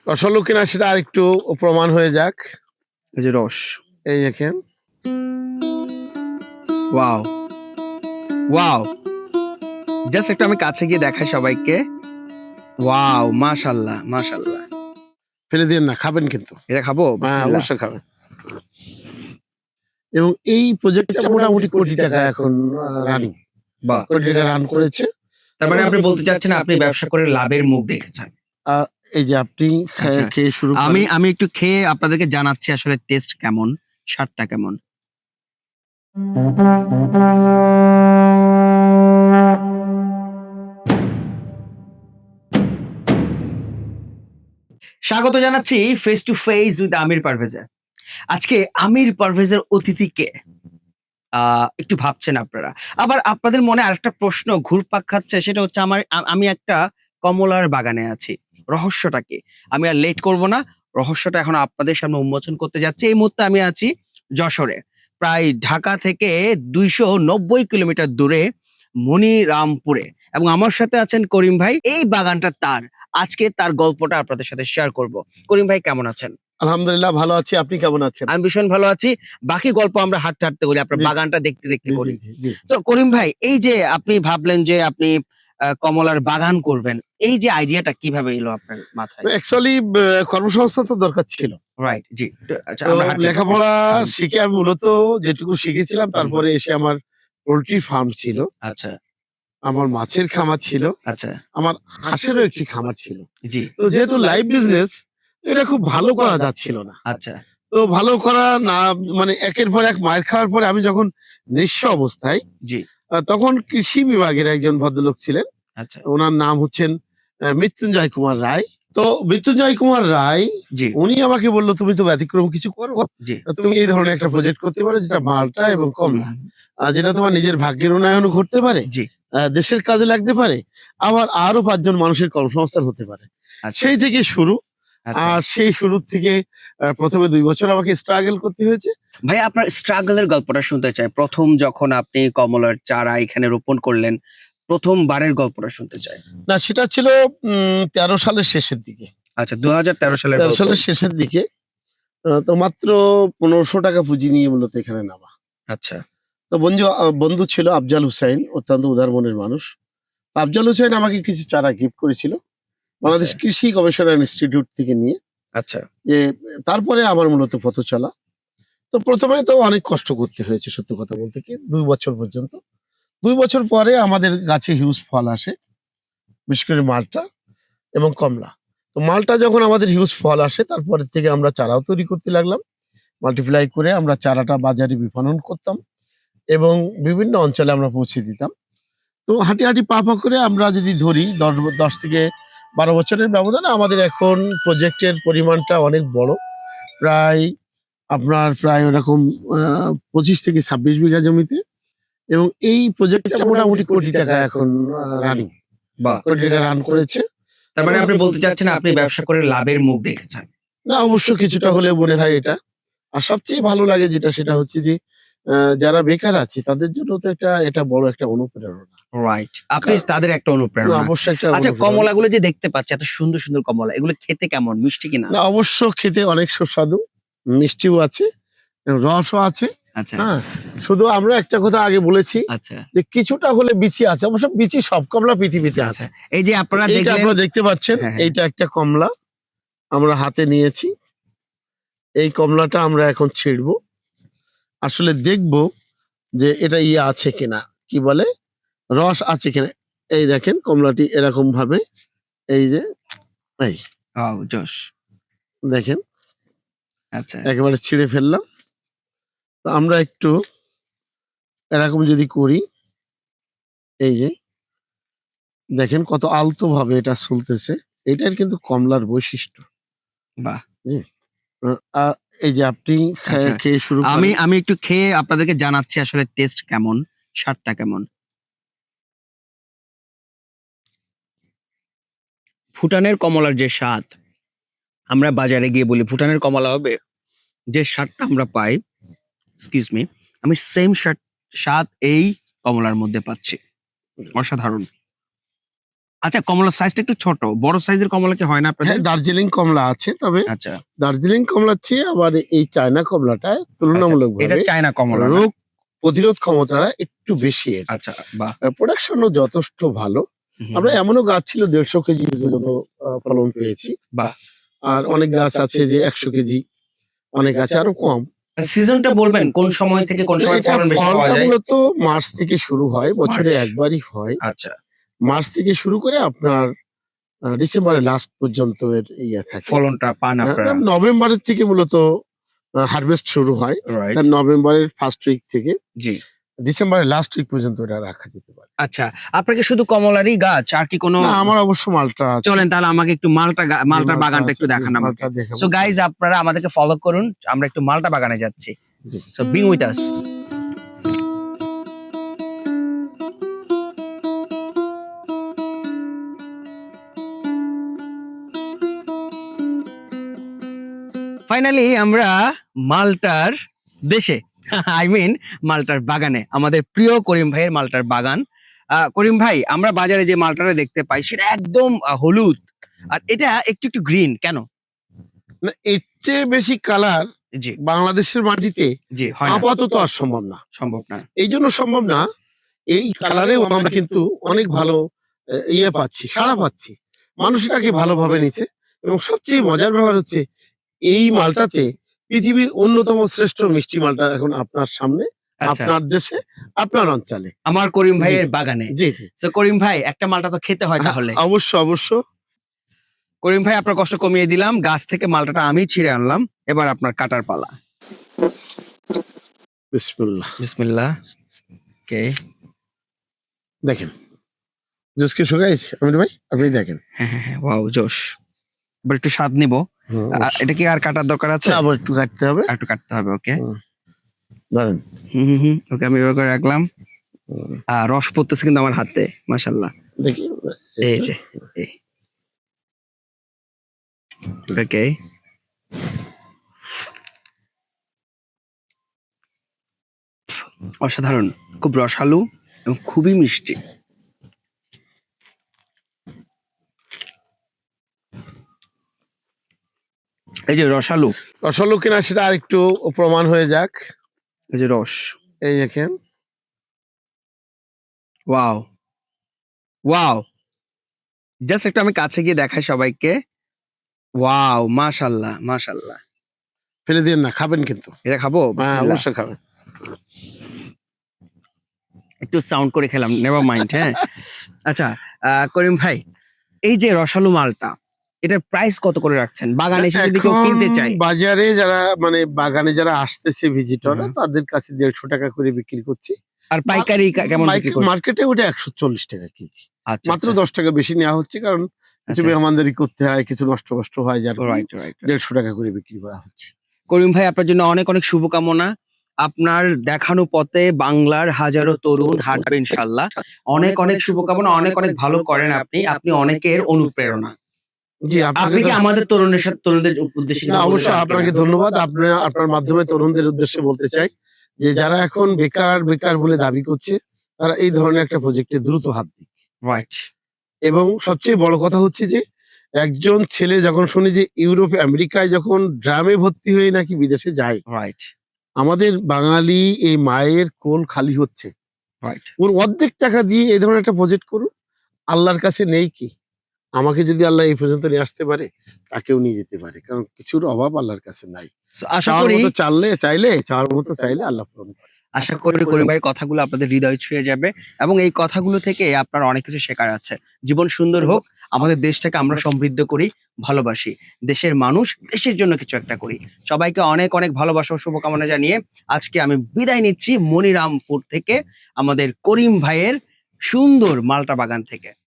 রসালো কিনা সেটা আরেকটু প্রমাণ হয়ে যাক। এই যে রস, এই দেখেন। ওয়াও ওয়াও, জাস্ট একটু আমি কাছে গিয়ে দেখাই সবাইকে। ওয়াও, মাশাআল্লাহ মাশাআল্লাহ। ফেলে দিন না, খাবেন কিন্তু। এটা খাবো? হ্যাঁ, বিসমিল্লাহ। অবশ্যই খাবেন। এবং এই প্রজেক্টটা মোটামুটি কোটি টাকা এখন রানিং, বাহ, কোটি টাকা রান করেছে। তার মানে আপনি বলতে চাচ্ছেন আপনি ব্যবসা করে লাভের মুখ দেখেছেন। এই যে আপনি আচ্ছা। খেয়ে শুরু আমি করেন। আমি একটু খেয়ে আপনাদেরকে জানাচ্ছি আসলে টেস্ট কেমন, স্বাদটা কেমন। স্বাগত জানাচ্ছি ফেস টু ফেস উইথ আমির পারভেজে। আজকে আমির পারভেজের অতিথিকে একটু ভাবছেন আপনারা। আবার আপনাদের মনে আরেকটা প্রশ্ন ঘুরপাক খাচ্ছে, সেটা হচ্ছে আমি একটা কমলার বাগানে আছি। রহস্যটা কি? আমি আর লেট করব না। রহস্যটা এখন আপনাদের সামনে উন্মোচন করতে যাচ্ছি। এই মুহূর্তে আমি আছি যশোরে। প্রায় ঢাকা থেকে ২৯০ কিলোমিটার দূরে মনিরামপুরে, এবং আমার সাথে আছেন করিম ভাই। এই বাগানটা তার। আজকে তার গল্পটা আপনাদের সাথে শেয়ার করব। করিম ভাই কেমন আছেন? আলহামদুলিল্লাহ ভালো আছি, আপনি কেমন আছেন? আমি ভীষণ ভালো আছি। বাকি গল্প আমরা হাঁটতে হাঁটতে করি, আপনার জি, বাগানটা দেখতে দেখতে জি, করি। জি, জি। তো করিম ভাই, এই যে আপনি ভাবলেন যে আপনি কমলার বাগান করবেন, এই যে আইডিয়াটা কিভাবে এলো আপনার মাথায়? অ্যাকচুয়ালি কর্মসংস্থান তো দরকার ছিল। রাইট, জি। আচ্ছা, তো আমরা হাঁটতে লেখাপড়া শিখে আমি মূলত যেটুকু শিখেছিলাম, তারপরে এসে আমার পোল্ট্রি ফার্ম ছিল, আচ্ছা আমার মাছের খামার ছিল, আচ্ছা, আমার হাঁসেরও একটি খামার ছিল। জি তো যেহেতু লাইভ বিজনেস, এটা খুব ভালো করা যাচ্ছিল না। আচ্ছা তো ভালো করা না, মানে একের পর এক মার খাওয়ার পরে আমি যখন নিঃস্ব অবস্থায়, জি তখন কৃষি বিভাগের একজন ভদ্রলোক ছিলেন, আচ্ছা ওনার নাম হচ্ছেন মৃত্যুঞ্জয় কুমার রায়। তো মৃত্যুঞ্জয় কুমার রায় জি উনি আমাকে বললো, তুমি তো ব্যতিক্রম কিছু করো, জি তুমি এই ধরনের একটা প্রজেক্ট করতে পারো যেটা মালটা এবং কমলা, যেটা তোমার নিজের ভাগ্যের উন্নয়নও ঘটতে পারে, জি দেশের কাজে লাগতে পারে, আবার আরো 5 জন মানুষের কর্মসংস্থান হতে পারে। আচ্ছা সেই থেকে শুরু। আচ্ছা। আর সেই শুরু থেকে প্রথমে 2 বছর আমাকে স্ট্রাগল করতে হয়েছে। ভাই, আপনার স্ট্রাগলের গল্পটা শুনতে চাই। প্রথম যখন আপনি কমলার চারা এখানে রোপণ করলেন, প্রথমবারের গল্পটা শুনতে চাই। না, সেটা ছিল 13 সালের শেষের দিকে। আচ্ছা, ২০১৩ সালের 13 গল্প। সালের শেষের দিকে। তো মাত্র 1500 টাকা পুঁজি নিয়ে মূলত এখানে নামা। আচ্ছা তো বন্ধু ছিল আফজাল হুসাইন, অত্যন্ত উদার মনের মানুষ। আফজাল হুসাইন আমাকে কিছু চারা গিফট করেছিল বাংলাদেশ আচ্ছা কৃষি গবেষণা ইনস্টিটিউট থেকে নিয়ে। আচ্ছা যে তারপরে আমার মূলত পথ চলা। তো প্রথমে তো অনেক কষ্ট করতে হয়েছে, সত্যি কথা বলতে কি, 2 বছর পর্যন্ত। 2 বছর পরে আমাদের গাছে হিউজ ফল আসে, বিশেষ করে মালটা এবং কমলা। তো মালটা যখন আমাদের হিউজ ফল আসে, তারপরের থেকে আমরা চারাও তৈরি করতে লাগলাম। মাল্টিপ্লাই করে আমরা চারাটা বাজারে বিপণন করতাম এবং বিভিন্ন অঞ্চলে আমরা পৌঁছে দিতাম। তো হাঁটি, হাঁটি পা, পা করে আমরা যদি ধরি 10 থেকে 12 বছরের ব্যবধানে আমাদের এখন প্রজেক্টের পরিমাণটা অনেক বড়। প্রায় প্রায় ওরকম 25 থেকে 26 বিঘা জমিতে, এবং এই প্রজেক্টটা মোটামুটি কোটি টাকা এখন রানিং, বাহ, কোটি টাকা রান করেছে। তার মানে আপনি বলতে চাচ্ছেন আপনি ব্যবসা করে লাভের মুখ দেখেছেন। না, অবশ্য কিছুটা হলেও মনে হয় এটা। আর সবচেয়ে ভালো লাগে যেটা, সেটা হচ্ছে যে যারা বেকার আছে তাদের জন্য তো এটা বড় একটা অনুপ্রেরণা। রাইট, আপনি তাদের একটা না, অনুপ্রেরণা। অবশ্যই একটা আচ্ছা, অনুপ্রেরণা। কমলাগুলো যে দেখতে পাচ্ছি এত সুন্দর সুন্দর কমলা, এগুলো খেতে কেমন, মিষ্টি কিনা? না, অবশ্য খেতে অনেক সুস্বাদু, মিষ্টিও আছে, রসও আছে। আচ্ছা হ্যাঁ, শুধু আমরা একটা কথা আগে বলেছি আচ্ছা যে কিছুটা হলে বিচি আছে। অবশ্য বিচি সব কমলা পৃথিবীতে আচ্ছা। আছে। এই যে আপনারা এইটা দেখলেন, আপনারা দেখতে পাচ্ছেন, হ্যাঁ, হ্যাঁ। এইটা একটা কমলা আমরা হাতে নিয়েছি। এই কমলাটা আমরা এখন ছিঁড়বো, আসলে দেখবো যে এটা আছে কিনা, কি বলে, রস আছে কিনা। এই দেখেন কমলাটি এরকম ভাবে, এই যে, এই ও জোশ। দেখেন আচ্ছা একেবারে ছিঁড়ে ফেললাম। তো আমরা একটু এরকম যদি করি, এই যে দেখেন কত আলতো ভাবে এটা চলতেছে। এটার কিন্তু কমলার বৈশিষ্ট্য। বাহ। জি। আহ, এই যে আপনি আচ্ছা, খেয়ে শুরু আমি করেন। আমি একটু খেয়ে আপনাদেরকে জানাচ্ছি আসলে টেস্ট কেমন, স্বাদটা কেমন। ভুটানের কমলার যে স্বাদ, আমরা বাজারে গিয়ে বলি ভুটানের কমলা হবে, যে স্বাদটা আমরা পাই, এক্সকিউজ মি, আমি সেম স্বাদ এই কমলার মধ্যে পাচ্ছি। অসাধারণ। আচ্ছা, কমলার সাইজটা একটু ছোট, বড় সাইজের কমলা কি হয় না আপনাদের? হ্যাঁ, দার্জিলিং কমলা আছে, তবে আচ্ছা, দার্জিলিং কমলার চেয়ে আবার এই চায়না কমলাটা আচ্ছা, এটা তুলনামূলকভাবে চায়না কমলা না? রোগ প্রতিরোধ ক্ষমতাটা একটু বেশি এর। আচ্ছা, বাহ! প্রোডাকশনও যথেষ্ট ভালো। হুম, আমরা এমনও গাছ ছিল 150 কেজি পর্যন্ত ফলন পেয়েছি। বাহ! আর অনেক গাছ আছে যে 100 কেজি, অনেক আছে আরো কম। সিজনটা বলবেন কোন সময় থেকে কোন সময় এটা ফলন বেশি পাওয়া ফলটা যায়? মূলত মার্চ থেকে শুরু হয়, বছরে মার্চ। একবারই হয়। আচ্ছা, মার্চ থেকে শুরু করে আপনার ডিসেম্বরের লাস্ট পর্যন্ত এর ইয়ে থাকে। ফলনটা পান আপনারা। নভেম্বরের থেকে মূলত হারভেস্ট শুরু হয়। রাইট। তার নভেম্বরের ফার্স্ট উইক থেকে জি। ডিসেম্বরের লাস্ট উইক পর্যন্ত এটা রাখা যেতে পারে। আচ্ছা, আপনার কি শুধু কমলারই গাছ আর কি কোনো? না, আমার অবশ্য মালটা আছে। চলেন তাহলে আমাকে একটু মালটার মালটা বাগানটা আছে, একটু জি, দেখান আমাকে। মালটা দেখাবো। সো গাইস, আপনারা আমাদেরকে ফলো করুন, আমরা একটু মালটা বাগানে যাচ্ছি। জি। So being with us. Finally আমরা মালটার দেশে, আই মিন মালটার বাগানে, আমাদের প্রিয় করিম ভাইয়ের মালটার বাগান। করিম ভাই, আমরা বাজারে যে মালটাটা দেখতে পাই সেটা একদম হলুদ, আর এটা একটু একটু গ্রিন, কেন? না, এর চেয়ে বেশি কালার জি, বাংলাদেশের মাটিতে জি, হয় না, আপাতত আর সম্ভব না। সম্ভব না। এই জন্য সম্ভব না, এই কালারেও আমরা কিন্তু অনেক ভালো ইয়ে পাচ্ছি, সাড়া পাচ্ছি। মানুষ এটাকে ভালোভাবে নিচ্ছে, এবং সবচেয়ে মজার ব্যাপার হচ্ছে এই মালটাতে পৃথিবীর অন্যতম শ্রেষ্ঠ মিষ্টি মালটা এখন আপনার সামনে, আচ্ছা, আপনার দেশে, আপনার অঞ্চলে। আমার করিম জি, ভাইয়ের বাগানে। জি, জি। তো করিম ভাই, একটা মালটা তো খেতে হয় তাহলে। অবশ্য অবশ্য। করিম ভাই, আপনার কষ্ট কমিয়ে দিলাম, গাছ থেকে মালটাটা আমি ছিঁড়ে আনলাম, এবার আপনার কাটার পালা। বিসমিল্লাহ। বিসমিল্লাহ। ওকে। দেখেন, জুস কি শুকাইছে আমির ভাই? আপনি দেখেন। হ্যাঁ, হ্যাঁ, হ্যাঁ, ওয়াও, জোশ। এবার একটু স্বাদ নিব। হুম, এটা কি আর কাটার দরকার আছে? আবার একটু কাটতে হবে। আর একটু কাটতে হবে, ওকে। হুম, ধরেন। ওকে, আমি এবার করে রাখলাম। হুম, রস পড়তেছে কিন্তু আমার হাতে, মাশাআল্লাহ। দেখি। এই যে, এই, ওকে। অসাধারণ, খুব রসালো এবং খুবই মিষ্টি। এই যে রসালো, রসালো কিনা সেটা আর একটু প্রমাণ হয়ে যাক। এই যে রস, এই দেখেন। Wow, wow. জাস্ট একটু আমি কাছে গিয়ে দেখাই সবাইকে। ওয়াও, মাশাআল্লাহ, মাশাআল্লাহ। ফেলে দিন না, খাবেন কিন্তু। এটা খাবো? হ্যাঁ, বিসমিল্লাহ। অবশ্যই খাবেন। একটু সাউন্ড করে খেলাম, নেভার মাইন্ড। হ্যাঁ। আচ্ছা, করিম ভাই, এই যে রসালো মালটা, এটার প্রাইস কত করে রাখছেন? বাগানে এসে যদি কেউ এখন কিনতে চায়। বাজারে যারা মানে বাগানে যারা আসতেছে ভিজিটররা, হুম। তাদের কাছে 150 টাকা করে বিক্রি করছি। আর পাইকারি কেমন বিক্রি করছেন? মার্কেটে ওটা 140 টাকা কেজি। আচ্ছা, মাত্র 10 টাকা বেশি নেওয়া হচ্ছে, কারণ কিছু আচ্ছা। মেহমানদারি করতে হয়, কিছু নষ্ট হয়, যার রাইট, রাইট। 150 টাকা করে বিক্রি করা হচ্ছে। করিম ভাই, আপনার জন্য অনেক অনেক শুভকামনা। আপনার দেখানো পথে বাংলার হাজারো তরুণ হাঁটবে ইনশাআল্লাহ। অনেক অনেক শুভকামনা, অনেক অনেক ভালো করেন আপনি। আপনি অনেকের অনুপ্রেরণা। জি, আপনি কি আমাদের তরুণদের উদ্দেশ্যে কিছু বলতে অবশ্যই চান আপনাকে কিনা? ধন্যবাদ। আপনার মাধ্যমে তরুণদের উদ্দেশ্যে বলতে চাই যে যারা এখন বেকার বলে দাবি করছে, তারা এই ধরনের একটা প্রজেক্টে দ্রুত হাত দিক। রাইট। এবং সবচেয়ে বড় কথা হচ্ছে যে একজন ছেলে যখন শুনি যে ইউরোপে, আমেরিকায় যখন ড্রামে ভর্তি হয়ে নাকি বিদেশে যায়, রাইট, আমাদের বাঙালি এই মায়ের কোল খালি হচ্ছে। রাইট। ওর অর্ধেক টাকা দিয়ে এই ধরনের একটা প্রজেক্ট করুন। আল্লাহর কাছে নেই কি? আমাকে যদি আল্লাহ এই পর্যন্ত নিয়ে আসতে পারে, তাকেও নিয়ে যেতে পারে। কারণ কিছুর অভাব আল্লাহর কাছে নাই। সো আশা করি চাওয়ার মতো চাইলে আল্লাহ পূরণ করে। আশা করি করিম ভাইয়ের কথাগুলো আপনাদের হৃদয় ছুঁয়ে যাবে, এবং এই কথাগুলো থেকে আপনার অনেক কিছু শেখার আছে। জীবন সুন্দর হোক, আমাদের দেশটাকে আমরা সমৃদ্ধ করি, ভালোবাসি। দেশের মানুষ, দেশের জন্য কিছু একটা করি। সবাইকে অনেক অনেক ভালোবাসা ও শুভকামনা জানিয়ে আজকে আমি বিদায় নিচ্ছি মনিরামপুর থেকে, আমাদের করিম ভাইয়ের সুন্দর মালটা বাগান থেকে।